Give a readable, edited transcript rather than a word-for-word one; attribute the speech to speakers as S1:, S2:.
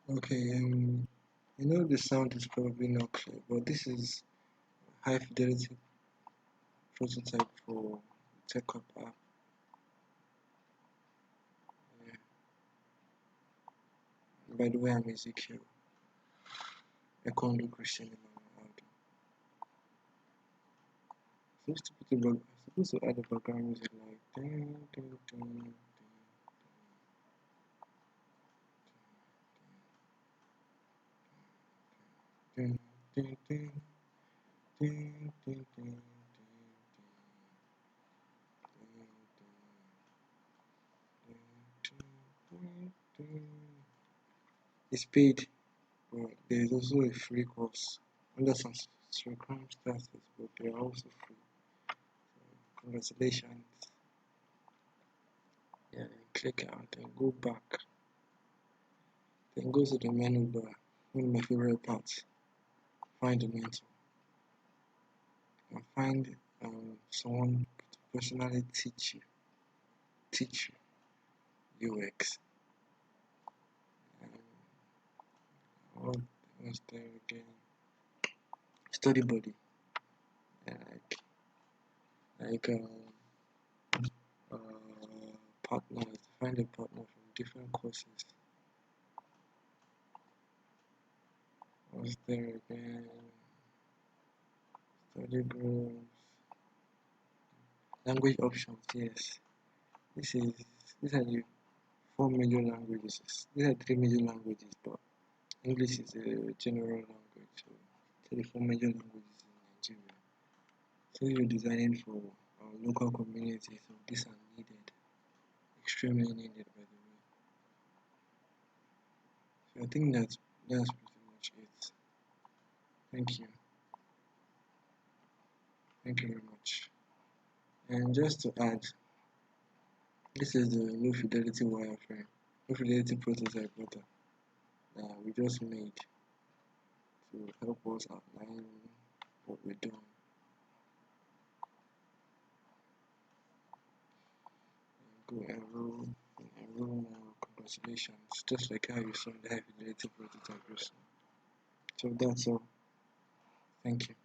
S1: Okay, the sound is probably not clear, but this is high fidelity prototype for Techup app. Yeah. By the way, I'm Ezekiel. Ekondo Christian in my audio. Supposed to add a background music like dun, dun, dun, dun, dun, dun, dun, dun, dun, it's paid, but there is also a free course under some circumstances, but they are also free. So congratulations. Yeah, click out and go back. Then go to the menu bar. One of my favorite parts. Find the mentor. And find someone to personally teach you UX. What was there again? Study buddy. Yeah, like uh, partners. Find a partner from different courses. Was there again? Study groups. Language options. Yes. This is these are the four major languages. These are three major languages, but English is a general language. So these are the four major languages in Nigeria. So you're designing for our local community, so these are needed, extremely needed by the way. So I think that's pretty much it. Thank you. Thank you very much. And just to add, this is the low fidelity wireframe, low fidelity prototype router that we just made to help us outline what we're doing. Go enroll now. Congratulations. Just like how you saw the high fidelity prototype recently. So that's all. Thank you.